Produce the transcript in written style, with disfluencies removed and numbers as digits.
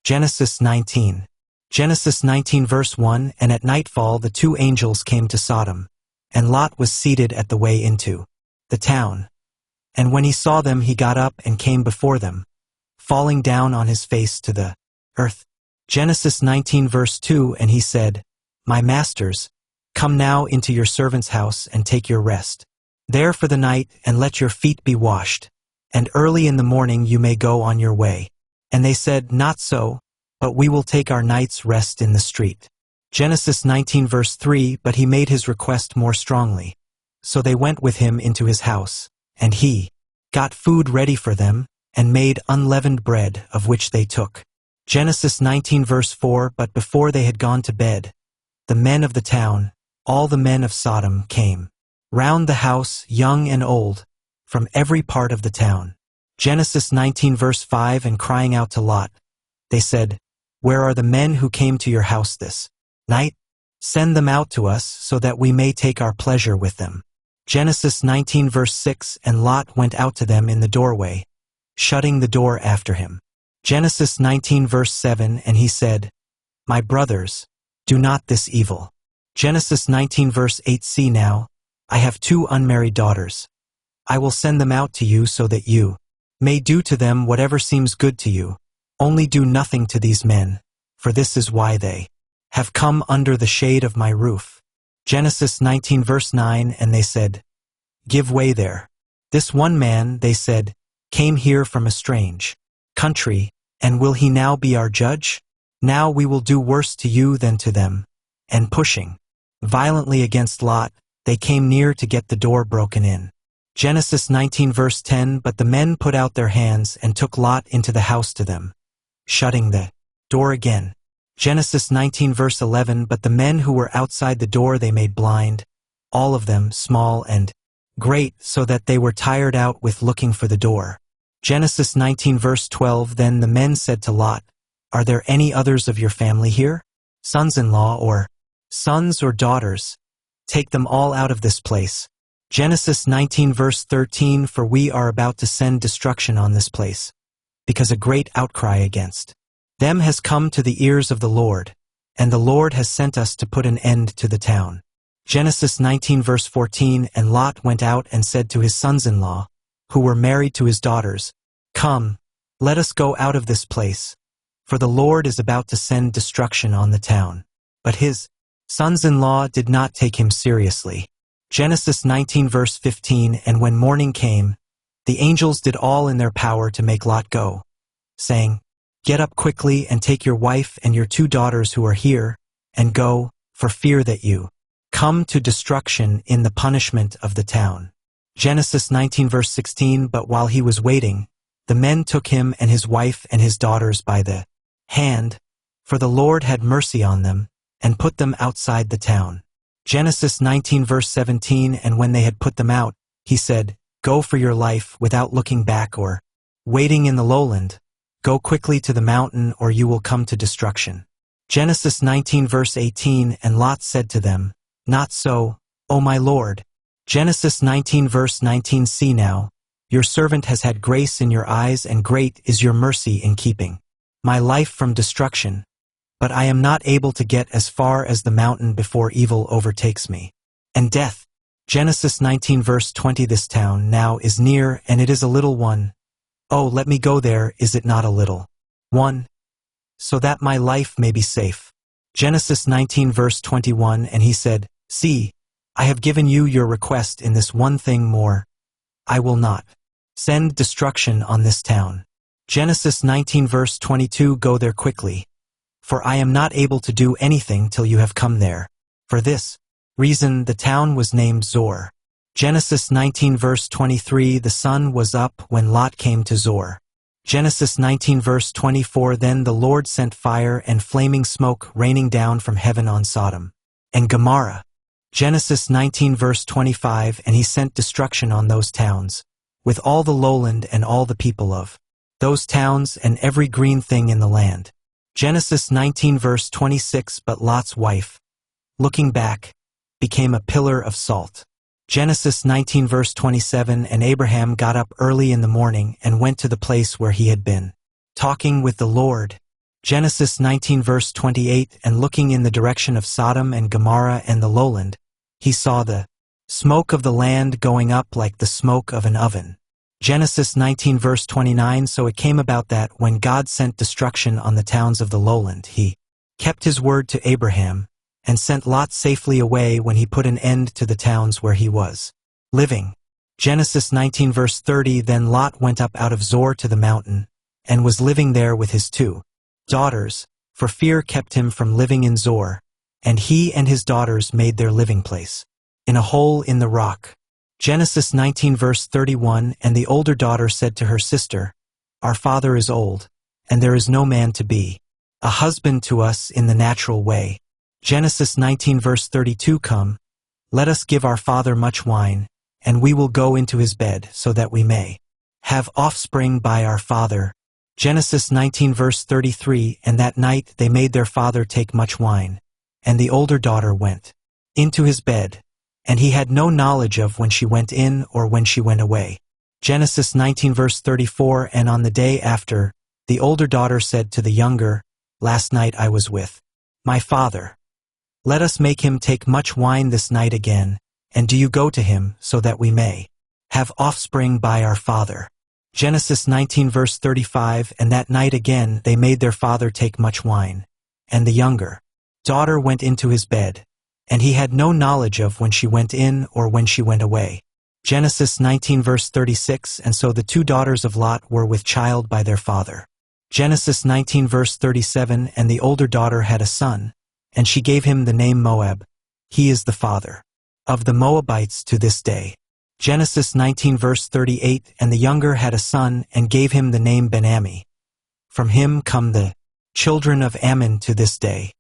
Genesis 19. Genesis 19 verse 1 And at nightfall the two angels came to Sodom, and Lot was seated at the way into the town. And when he saw them he got up and came before them, falling down on his face to the earth. Genesis 19 verse 2 And he said, My masters, come now into your servant's house and take your rest there for the night, and let your feet be washed, and early in the morning you may go on your way. And they said, Not so, but we will take our night's rest in the street. Genesis 19 verse 3 But he made his request more strongly. So they went with him into his house, and he got food ready for them, and made unleavened bread, of which they took. Genesis 19 verse 4 But before they had gone to bed, the men of the town, all the men of Sodom, came round the house, young and old, from every part of the town. Genesis 19 verse 5 And crying out to Lot, they said, Where are the men who came to your house this night? Send them out to us, so that we may take our pleasure with them. Genesis 19 verse 6 And Lot went out to them in the doorway, shutting the door after him. Genesis 19 verse 7 And he said, My brothers, do not this evil. Genesis 19 verse 8 See now, I have 2 unmarried daughters. I will send them out to you so that you may do to them whatever seems good to you. Only do nothing to these men, for this is why they have come under the shade of my roof. Genesis 19 verse 9 And they said, Give way there. This one man, they said, came here from a strange country, and will he now be our judge? Now we will do worse to you than to them. And pushing violently against Lot, they came near to get the door broken in. Genesis 19 verse 10 But the men put out their hands and took Lot into the house to them, shutting the door again. Genesis 19 verse 11 But the men who were outside the door they made blind, all of them, small and great, so that they were tired out with looking for the door. Genesis 19 verse 12 Then the men said to Lot, Are there any others of your family here? Sons-in-law or sons or daughters? Take them all out of this place. Genesis 19 verse 13 For we are about to send destruction on this place, because a great outcry against them has come to the ears of the Lord, and the Lord has sent us to put an end to the town. Genesis 19 verse 14 And Lot went out and said to his sons-in-law, who were married to his daughters, Come, let us go out of this place, for the Lord is about to send destruction on the town. But his sons-in-law did not take him seriously. Genesis 19 verse 15 And when morning came, the angels did all in their power to make Lot go, saying, Get up quickly and take your wife and your 2 daughters who are here, and go, for fear that you come to destruction in the punishment of the town. Genesis 19 verse 16 But while he was waiting, the men took him and his wife and his daughters by the hand, for the Lord had mercy on them, and put them outside the town. Genesis 19 verse 17 And when they had put them out, he said, Go for your life without looking back or waiting in the lowland. Go quickly to the mountain or you will come to destruction. Genesis 19 verse 18 And Lot said to them, Not so, O my Lord. Genesis 19 verse 19 See now, your servant has had grace in your eyes, and great is your mercy in keeping my life from destruction. But I am not able to get as far as the mountain before evil overtakes me, and death. Genesis 19 verse 20 This town now is near, and it is a little one. Oh, let me go there, is it not a little one? So that my life may be safe. Genesis 19 verse 21 And he said, See, I have given you your request in this one thing more. I will not send destruction on this town. Genesis 19 verse 22 Go there quickly, for I am not able to do anything till you have come there. For this reason the town was named Zor. Genesis 19 verse 23 The sun was up when Lot came to Zor. Genesis 19 verse 24 Then the Lord sent fire and flaming smoke raining down from heaven on Sodom and Gomorrah. Genesis 19 verse 25 And he sent destruction on those towns, with all the lowland and all the people of those towns and every green thing in the land. Genesis 19 verse 26 But Lot's wife, looking back, became a pillar of salt. Genesis 19 verse 27 And Abraham got up early in the morning and went to the place where he had been talking with the Lord. Genesis 19 verse 28. And looking in the direction of Sodom and Gomorrah and the lowland, he saw the smoke of the land going up like the smoke of an oven. Genesis 19 verse 29. So it came about that, when God sent destruction on the towns of the lowland, he kept his word to Abraham, and sent Lot safely away when he put an end to the towns where he was living. Genesis 19 verse 30. Then Lot went up out of Zoar to the mountain, and was living there with his 2 daughters, for fear kept him from living in Zoar, and he and his daughters made their living place in a hole in the rock. Genesis 19 verse 31. And the older daughter said to her sister, Our father is old, and there is no man to be a husband to us in the natural way. Genesis 19 verse 32. Come, let us give our father much wine, and we will go into his bed, so that we may have offspring by our father. Genesis 19 verse 33. And that night they made their father take much wine, and the older daughter went into his bed, and he had no knowledge of when she went in or when she went away. Genesis 19 verse 34. And on the day after, the older daughter said to the younger, Last night I was with my father. Let us make him take much wine this night again, and do you go to him, so that we may have offspring by our father. Genesis 19 verse 35. And that night again they made their father take much wine, and the younger daughter went into his bed, and he had no knowledge of when she went in or when she went away. Genesis 19 verse 36. And so the 2 daughters of Lot were with child by their father. Genesis 19 verse 37. And the older daughter had a son, and she gave him the name Moab. He is the father of the Moabites to this day. Genesis 19 verse 38. And the younger had a son, and gave him the name Ben-Ammi. From him come the children of Ammon to this day.